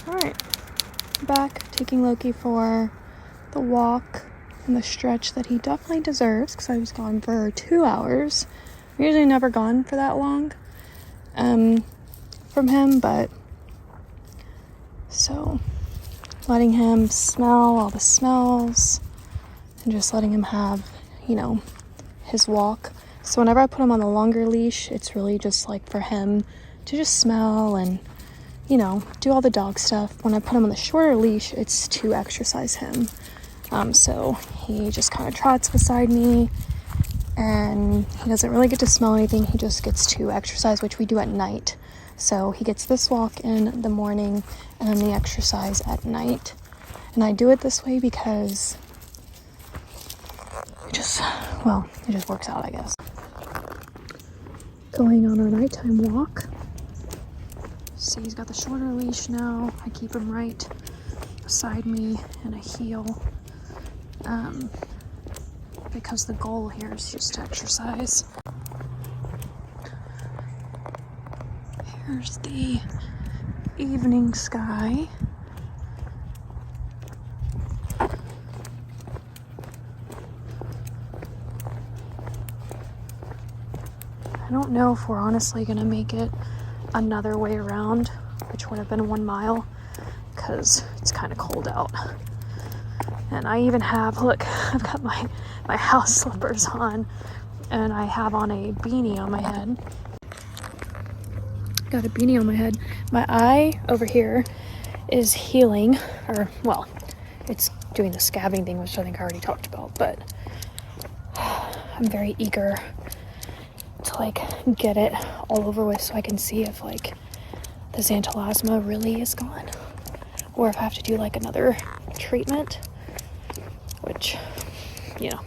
Alright, back taking Loki for the walk and the stretch that he definitely deserves because I was gone for 2 hours. I'm usually never gone for that long from him, but so letting him smell all the smells and just letting him have, you know, his walk. So whenever I put him on the longer leash, it's really just like for him to just smell and, you know, do all the dog stuff. When I put him on the shorter leash, it's to exercise him. So he just kind of trots beside me and he doesn't really get to smell anything. He just gets to exercise, which we do at night. So he gets this walk in the morning and then the exercise at night. And I do it this way because it just works out, I guess. Going on our nighttime walk. See, he's got the shorter leash now. I keep him right beside me in a heel. Because the goal here is just to exercise. Here's the evening sky. I don't know if we're honestly gonna make it another way around, which would have been 1 mile, because it's kind of cold out. And I even have, look, I've got my house slippers on, and I have on a beanie on my head. Got a beanie on my head. My eye over here is healing, or, well, it's doing the scabbing thing, which I think I already talked about, but I'm very eager to, like, get it all over with so I can see if, like, the xanthelasma really is gone, or if I have to do, like, another treatment, which, you know.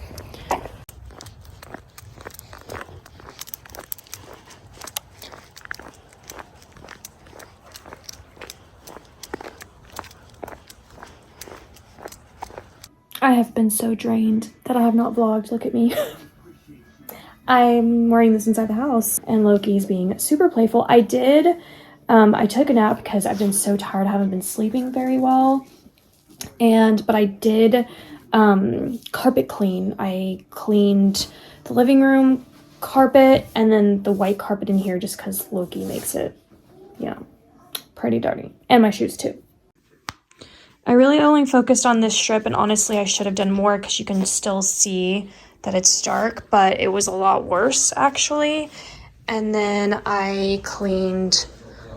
I have been so drained that I have not vlogged. Look at me. I'm wearing this inside the house and Loki's being super playful. I took a nap because I've been so tired. I haven't been sleeping very well. But I did carpet clean. I cleaned the living room carpet and then the white carpet in here just because Loki makes it, you know, pretty dirty. And my shoes too. I really only focused on this strip, and honestly I should have done more because you can still see that it's dark, but it was a lot worse actually. And then I cleaned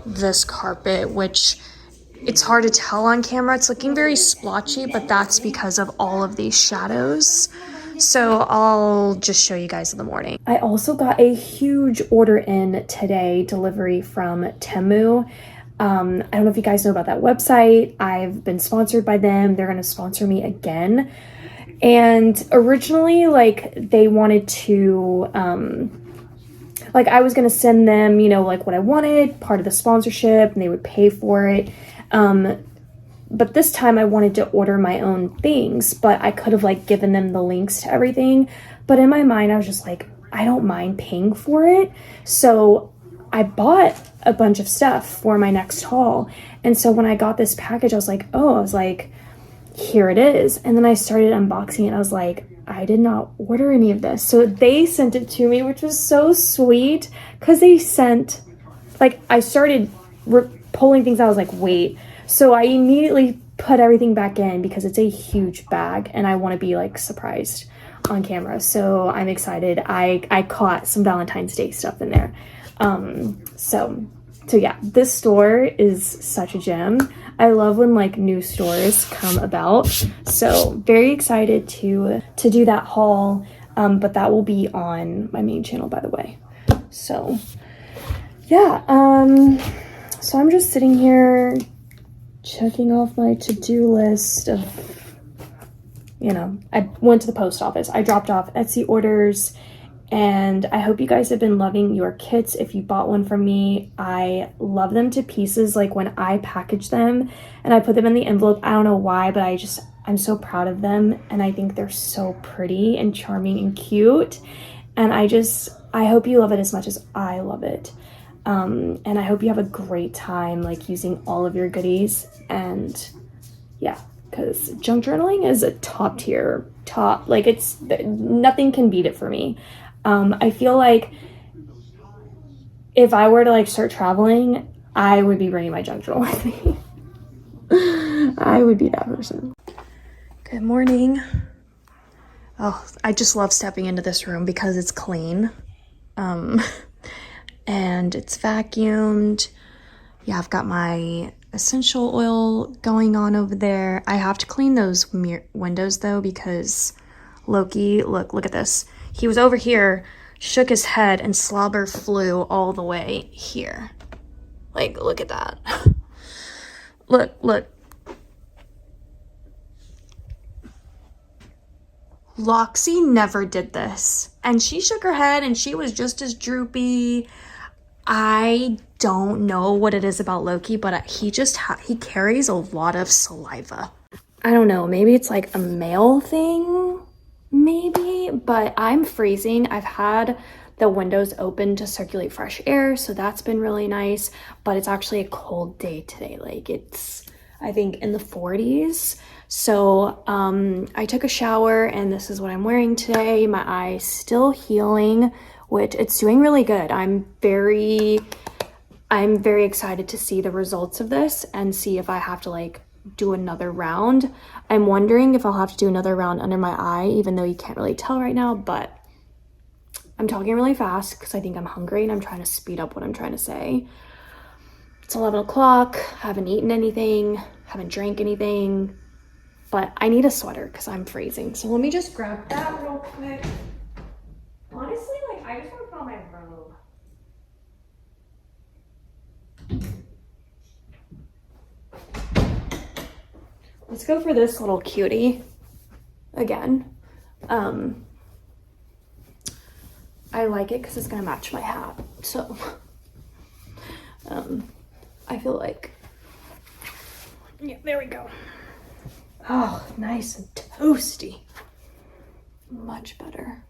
this carpet, which it's hard to tell on camera. It's looking very splotchy, but that's because of all of these shadows. So I'll just show you guys in the morning. I also got a huge order in today, delivery from Temu. I don't know if you guys know about that website. I've been sponsored by them. They're going to sponsor me again. And originally, like, they wanted to, like, I was going to send them, you know, like what I wanted, part of the sponsorship, and they would pay for it. But this time I wanted to order my own things, but I could have, like, given them the links to everything. But in my mind, I was just like, I don't mind paying for it. So I bought a bunch of stuff for my next haul. And so when I got this package, I was like, here it is. And then I started unboxing it. I was like, I did not order any of this. So they sent it to me, which was so sweet because they sent, like, I started pulling things out. I was like, wait. So I immediately put everything back in because it's a huge bag and I want to be, like, surprised on camera. So I'm excited. I caught some Valentine's Day stuff in there. So yeah, this store is such a gem. I love when, like, new stores come about. So very excited to do that haul. But that will be on my main channel, by the way. So yeah, so I'm just sitting here checking off my to-do list of, you know, I went to the post office. I dropped off Etsy orders. And I hope you guys have been loving your kits. If you bought one from me, I love them to pieces. Like, when I package them and I put them in the envelope, I don't know why, but I'm so proud of them. And I think they're so pretty and charming and cute. And I hope you love it as much as I love it. And I hope you have a great time like using all of your goodies. And yeah, because junk journaling is a top tier, like it's, nothing can beat it for me. I feel like if I were to like start traveling, I would be bringing my junk journal with me. I would be that person. Good morning. Oh, I just love stepping into this room because it's clean. And it's vacuumed. Yeah, I've got my essential oil going on over there. I have to clean those windows though, because Loki, look at this. He was over here, shook his head, and slobber flew all the way here. Like, look at that. Look. Loxy never did this. And she shook her head and she was just as droopy. I don't know what it is about Loki, but he carries a lot of saliva. I don't know, maybe it's like a male thing, maybe, but I'm freezing. I've had the windows open to circulate fresh air, so that's been really nice, but it's actually a cold day today. Like it's, I think, in the 40s. So I took a shower and this is what I'm wearing today. My eye's still healing, which it's doing really good. I'm very excited to see the results of this and see if I have to like do another round. I'm wondering if I'll have to do another round under my eye, even though you can't really tell right now, but I'm talking really fast because I think I'm hungry and I'm trying to speed up what I'm trying to say. It's 11 o'clock, haven't eaten anything, haven't drank anything, but I need a sweater because I'm freezing. So let me just grab that real quick. Honestly, like, I just want to put on my robe. Let's go for this little cutie again. I like it because it's gonna match my hat. So, I feel like, yeah, there we go. Oh, nice and toasty. Much better.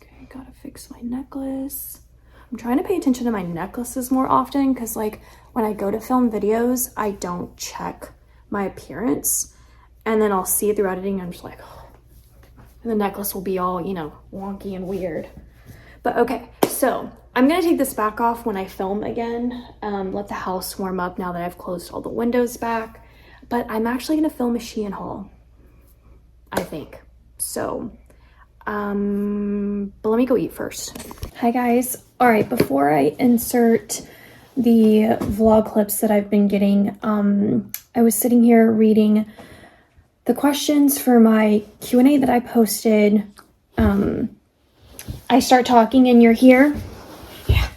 Okay, gotta fix my necklace. I'm trying to pay attention to my necklaces more often because like when I go to film videos, I don't check my appearance and then I'll see it through editing and I'm just like, oh. And the necklace will be all, you know, wonky and weird. But okay, so I'm gonna take this back off when I film again, let the house warm up now that I've closed all the windows back. But I'm actually gonna film a Shein haul, I think. So, but let me go eat first. Hi guys. All right, before I insert the vlog clips that I've been getting, I was sitting here reading the questions for my Q&A that I posted. I start talking and you're here. Yeah,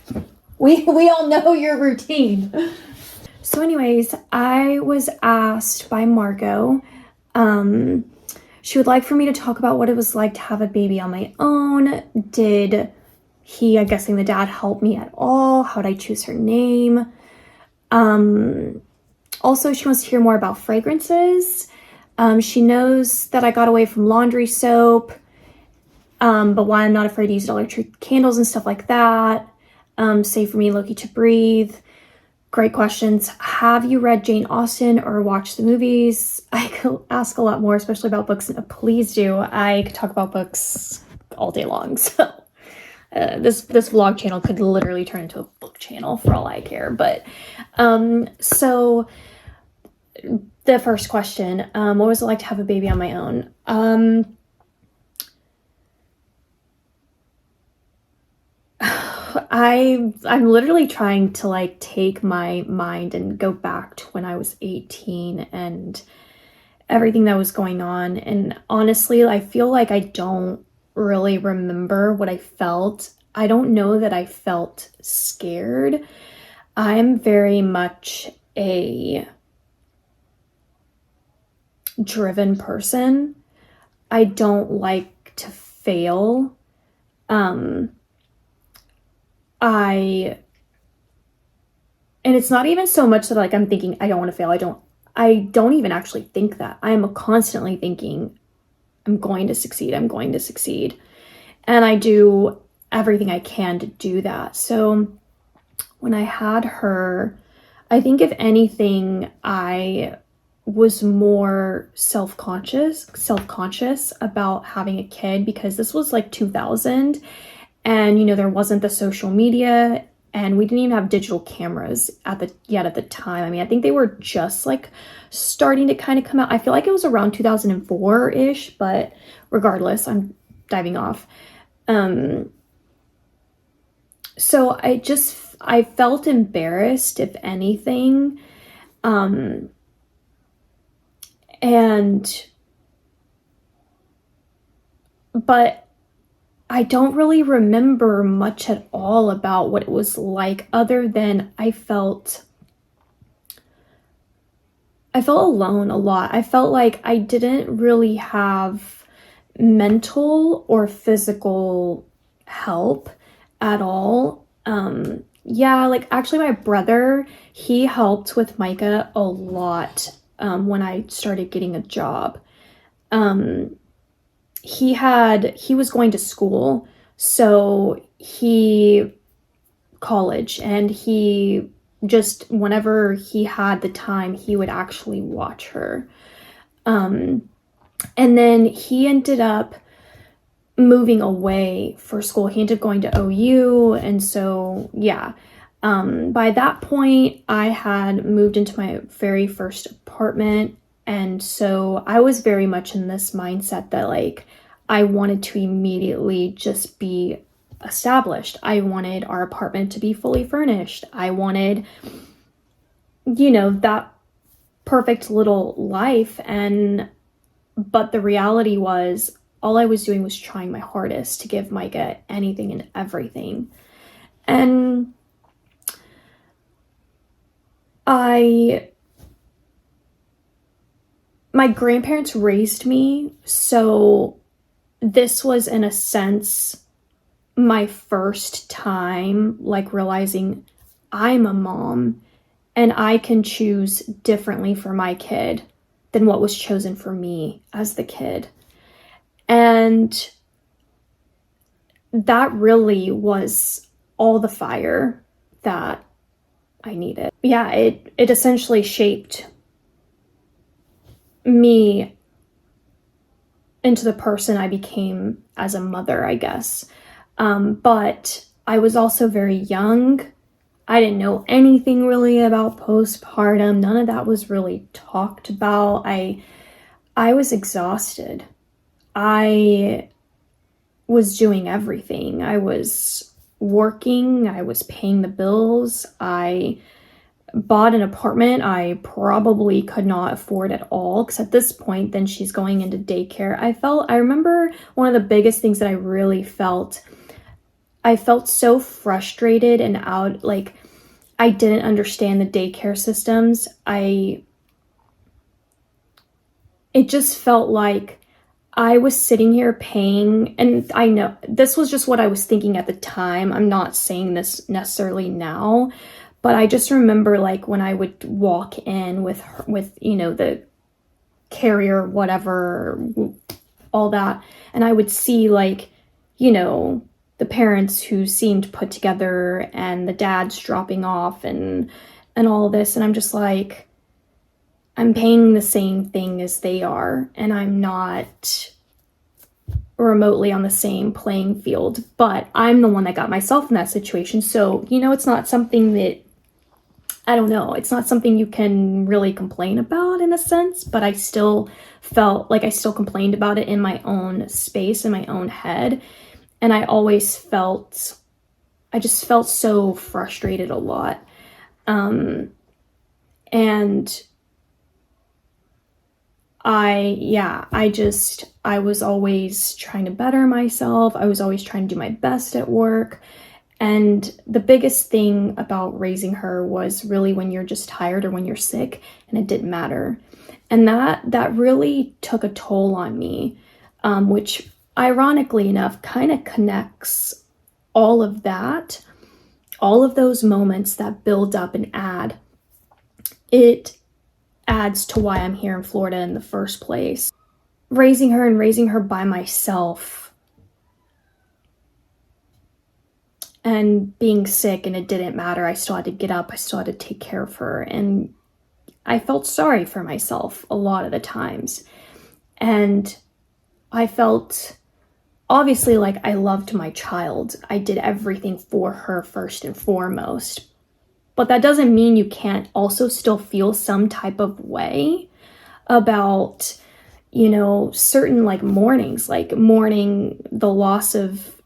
we all know your routine. So anyways, I was asked by Margot, she would like for me to talk about what it was like to have a baby on my own. Did he, I'm guessing the dad, help me at all? How did I choose her name? Also, she wants to hear more about fragrances. She knows that I got away from laundry soap, but why I'm not afraid to use electric candles and stuff like that. Safe for me, Loki to breathe. Great questions. Have you read Jane Austen or watched the movies? I could ask a lot more, especially about books. Please do. I could talk about books all day long. So this vlog channel could literally turn into a book channel for all I care. But so the first question, what was it like to have a baby on my own? I'm literally trying to like take my mind and go back to when I was 18 and everything that was going on. And honestly, I feel like I don't really remember what I felt. I don't know that I felt scared. I'm very much a driven person. I don't like to fail. And it's not even so much that like I'm thinking I don't want to fail. I don't even actually think that. I am constantly thinking I'm going to succeed. I'm going to succeed. And I do everything I can to do that. So when I had her, I think if anything, I was more self-conscious about having a kid, because this was like 2000, and you know, there wasn't the social media, and we didn't even have digital cameras at the time. I mean, I think they were just like starting to kind of come out. I feel like it was around 2004-ish, but regardless, I'm diving off. So I felt embarrassed, if anything. But I don't really remember much at all about what it was like, other than I felt alone a lot. I felt like I didn't really have mental or physical help at all. Yeah, like actually my brother, he helped with Micah a lot when I started getting a job. He was going to school, so college, and he just, whenever he had the time, he would actually watch her. And then he ended up moving away for school. He ended up going to OU, and so yeah. By that point, I had moved into my very first apartment, and so I was very much in this mindset that like I wanted to immediately just be established. I wanted our apartment to be fully furnished. I wanted, you know, that perfect little life. But the reality was, all I was doing was trying my hardest to give Micah anything and everything. And my grandparents raised me, so this was, in a sense, my first time like realizing I'm a mom and I can choose differently for my kid than what was chosen for me as the kid. And that really was all the fire that I needed. Yeah, it essentially shaped me into the person I became as a mother, I guess. But I was also very young. I didn't know anything really about postpartum. None of that was really talked about. I was exhausted. I was doing everything. I was working. I was paying the bills. I bought an apartment I probably could not afford at all, because at this point, then she's going into daycare. I remember one of the biggest things that I felt so frustrated and out, like I didn't understand the daycare systems. It just felt like I was sitting here paying, and I know this was just what I was thinking at the time. I'm not saying this necessarily now, but I just remember like when I would walk in with you know, the carrier, whatever, all that, and I would see like, you know, the parents who seemed put together and the dads dropping off and all of this, and I'm just like, I'm paying the same thing as they are, and I'm not remotely on the same playing field, but I'm the one that got myself in that situation. So, you know, it's not something that, I don't know, it's not something you can really complain about in a sense, but I still felt like I still complained about it in my own space, in my own head. And I just felt so frustrated a lot. And I was always trying to better myself. I was always trying to do my best at work. And the biggest thing about raising her was really when you're just tired or when you're sick, and it didn't matter. And that really took a toll on me, which ironically enough kind of connects all of that, all of those moments that build up and it adds to why I'm here in Florida in the first place. Raising her by myself and being sick, and it didn't matter. I still had to get up. I still had to take care of her. And I felt sorry for myself a lot of the times. And I felt obviously like I loved my child. I did everything for her first and foremost. But that doesn't mean you can't also still feel some type of way about, certain like mourning the loss of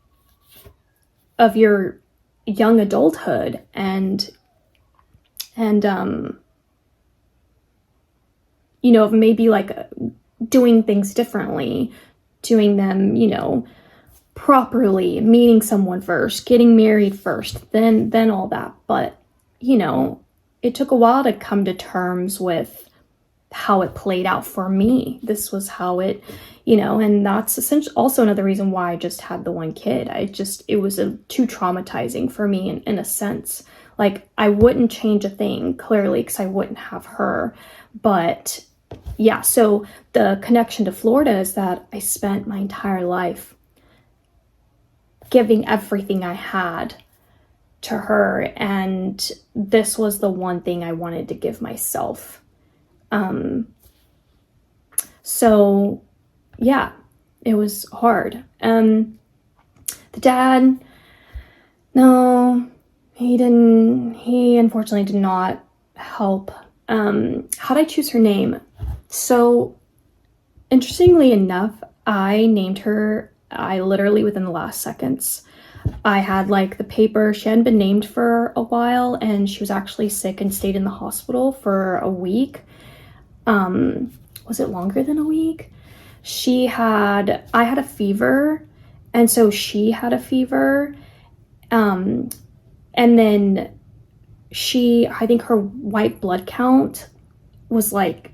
your young adulthood and maybe like doing things differently, doing them, properly, meeting someone first, getting married first, then all that. But, it took a while to come to terms with how it played out for me. This was how it, and that's essentially also another reason why I just had the one kid. It was too traumatizing for me in a sense. Like, I wouldn't change a thing, clearly, because I wouldn't have her. But yeah, so the connection to Florida is that I spent my entire life giving everything I had to her, and this was the one thing I wanted to give myself. So yeah, it was hard. The dad, no, he unfortunately did not help. How'd I choose her name? So interestingly enough, I named her, I literally within the last seconds. I had like the paper, she hadn't been named for a while, and she was actually sick and stayed in the hospital for a week. Was it longer than a week? I had a fever, and so she had a fever. And then I think her white blood count was like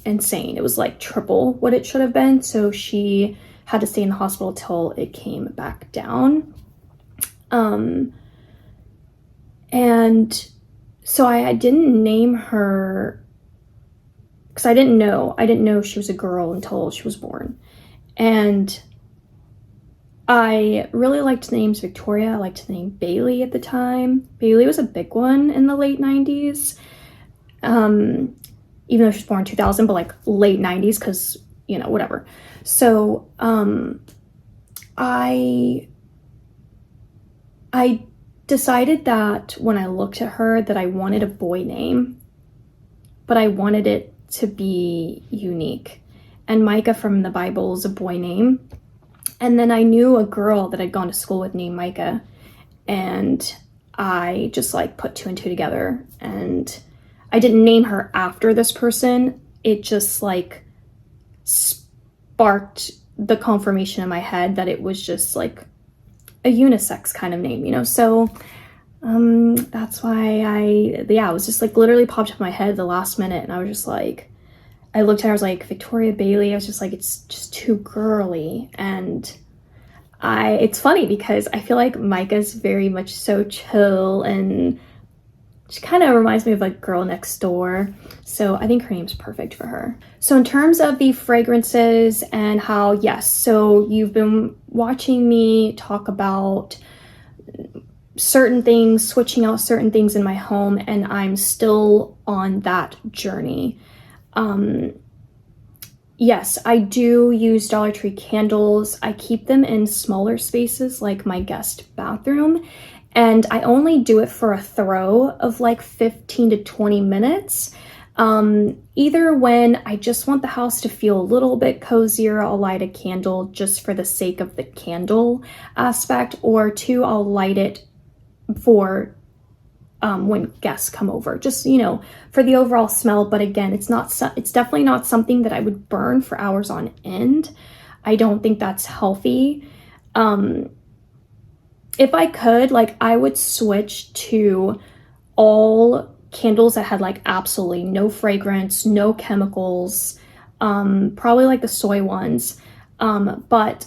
insane. It was like triple what it should have been. So she had to stay in the hospital till it came back down. And so I didn't name her because I didn't know she was a girl until she was born. And I really liked the names Victoria. I liked the name Bailey at the time. Bailey was a big one in the late 90s. Even though she was born in 2000, but like late 90s, because, whatever. So, I decided that when I looked at her that I wanted a boy name, but I wanted it to be unique. And Micah from the Bible is a boy name. And then I knew a girl that I'd gone to school with named Micah, and I just like put two and two together, and I didn't name her after this person. It just like sparked the confirmation in my head that it was just like a unisex kind of name, so that's why it was just like literally popped up in my head the last minute, and I was just like, I looked at her, I was like, Victoria Bailey. I was just like, it's just too girly. And it's funny because I feel like Micah's very much so chill, and she kind of reminds me of like Girl Next Door. So I think her name's perfect for her. So in terms of the fragrances and how, yes, so you've been watching me talk about certain things, switching out certain things in my home, and I'm still on that journey. Yes, I do use Dollar Tree candles. I keep them in smaller spaces like my guest bathroom, and I only do it for a throw of like 15 to 20 minutes. Either when I just want the house to feel a little bit cozier, I'll light a candle just for the sake of the candle aspect, or two, I'll light it for when guests come over, just, for the overall smell. But again, it's definitely not something that I would burn for hours on end. I don't think that's healthy. If I could, like, I would switch to all candles that had like absolutely no fragrance, no chemicals, probably like the soy ones. But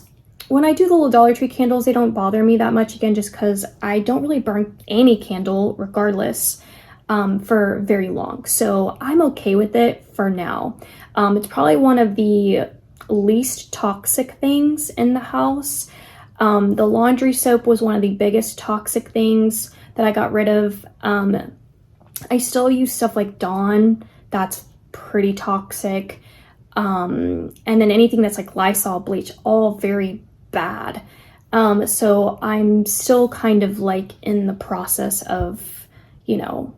when I do the little Dollar Tree candles, they don't bother me that much, again, just because I don't really burn any candle regardless for very long. So I'm okay with it for now. It's probably one of the least toxic things in the house. The laundry soap was one of the biggest toxic things that I got rid of. I still use stuff like Dawn. That's pretty toxic. And then anything that's like Lysol, bleach, all very bad. So I'm still kind of like in the process of, you know,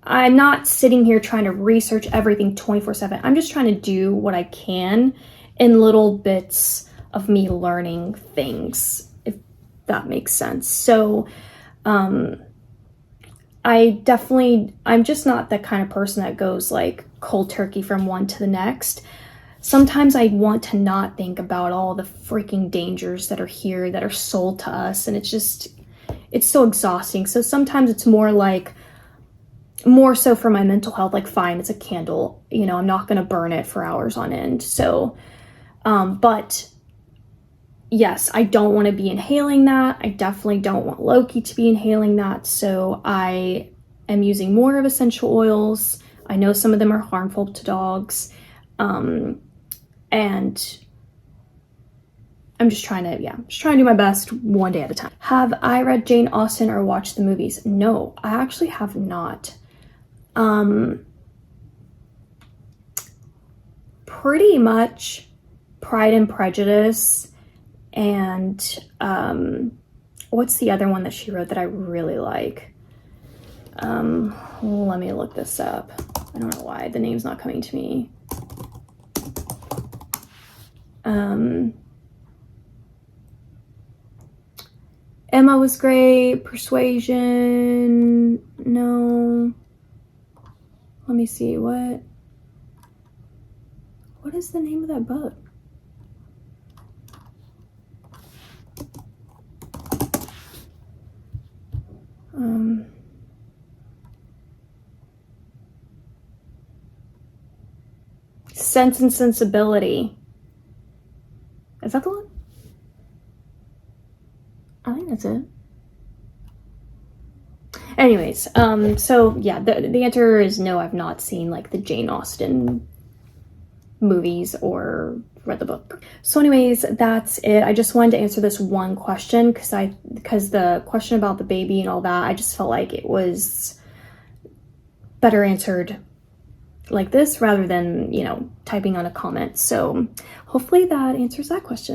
I'm not sitting here trying to research everything 24/7. I'm just trying to do what I can in little bits of me learning things, if that makes sense. So, I'm just not the kind of person that goes like cold turkey from one to the next. Sometimes I want to not think about all the freaking dangers that are here, that are sold to us, and it's so exhausting. So sometimes it's more so for my mental health, like fine, it's a candle, you know, I'm not going to burn it for hours on end. So, but yes, I don't want to be inhaling that. I definitely don't want Loki to be inhaling that. So I am using more of essential oils. I know some of them are harmful to dogs. And I'm just trying to do my best one day at a time. Have I read Jane Austen or watched the movies? No, I actually have not. Pretty much Pride and Prejudice and what's the other one that she wrote that I really like? Let me look this up. I don't know why the name's not coming to me. Emma was great. Persuasion, no. Let me see, what is the name of that book? Sense and Sensibility. Is that the one? I think that's it. Anyways, so yeah, the answer is no, I've not seen like the Jane Austen movies or read the book. So anyways, that's it. I just wanted to answer this one question because the question about the baby and all that, I just felt like it was better answered like this rather than, you know, typing on a comment. So hopefully that answers that question.